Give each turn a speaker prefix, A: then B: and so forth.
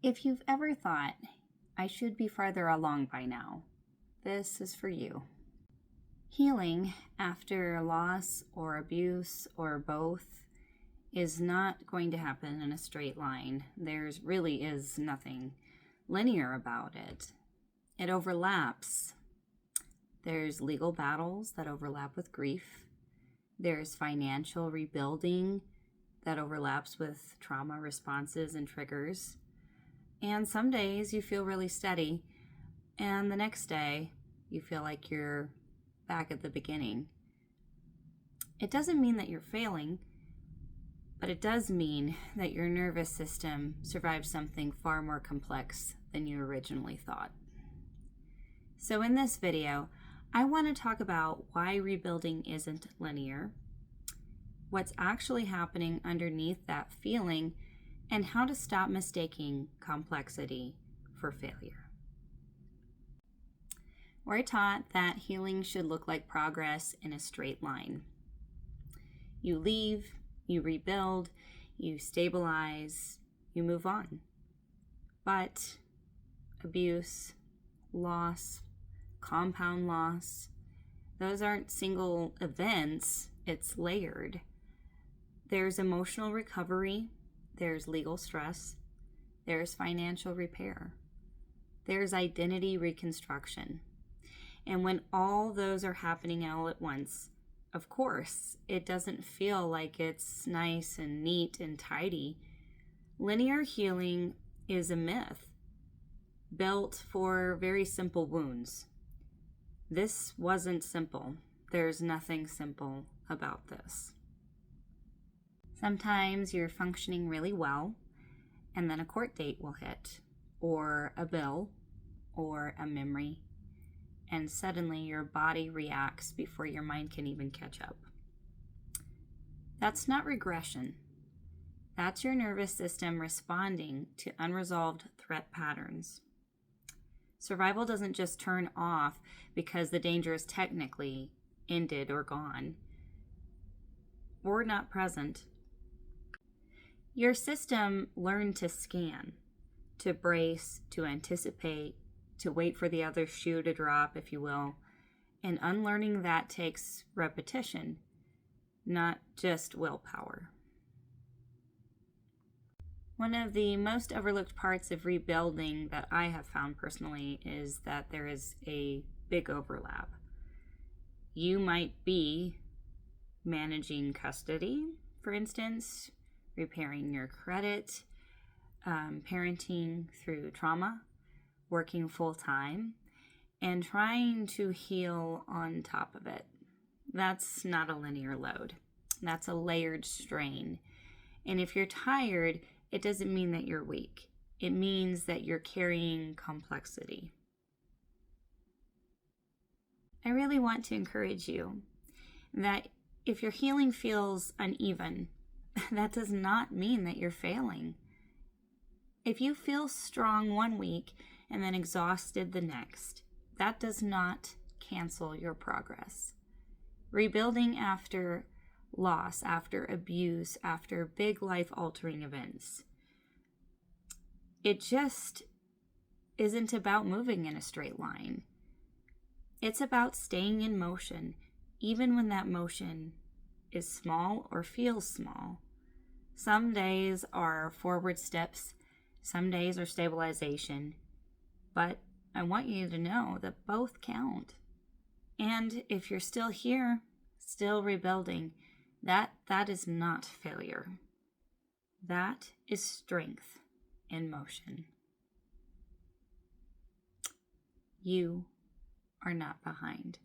A: If you've ever thought, I should be farther along by now, this is for you. Healing after loss or abuse or both is not going to happen in a straight line. There's really is nothing linear about it. It overlaps. There's legal battles that overlap with grief. There's financial rebuilding that overlaps with trauma responses and triggers. And some days you feel really steady, and the next day you feel like you're back at the beginning. It doesn't mean that you're failing, but it does mean that your nervous system survived something far more complex than you originally thought. So in this video, I want to talk about why rebuilding isn't linear, what's actually happening underneath that feeling, and how to stop mistaking complexity for failure. We're taught that healing should look like progress in a straight line. You leave, you rebuild, you stabilize, you move on. But abuse, loss, compound loss, those aren't single events, it's layered. There's emotional recovery, there's legal stress, there's financial repair, there's identity reconstruction. And when all those are happening all at once, of course, it doesn't feel like it's nice and neat and tidy. Linear healing is a myth built for very simple wounds. This wasn't simple. There's nothing simple about this. Sometimes you're functioning really well, and then a court date will hit, or a bill, or a memory, and suddenly your body reacts before your mind can even catch up. That's not regression. That's your nervous system responding to unresolved threat patterns. Survival doesn't just turn off because the danger is technically ended or gone, or not present. Your system learned to scan, to brace, to anticipate, to wait for the other shoe to drop, if you will. And unlearning that takes repetition, not just willpower. One of the most overlooked parts of rebuilding that I have found personally is that there is a big overlap. You might be managing custody, for instance, repairing your credit, parenting through trauma, working full-time, and trying to heal on top of it. That's not a linear load. That's a layered strain. And if you're tired, it doesn't mean that you're weak. It means that you're carrying complexity. I really want to encourage you that if your healing feels uneven, that does not mean that you're failing. If you feel strong one week and then exhausted the next, that does not cancel your progress. Rebuilding after loss, after abuse, after big life-altering events, it just isn't about moving in a straight line. It's about staying in motion, even when that motion is small or feels small. Some days are forward steps, some days are stabilization, but I want you to know that both count. And if you're still here, still rebuilding, that is not failure. That is strength in motion. You are not behind.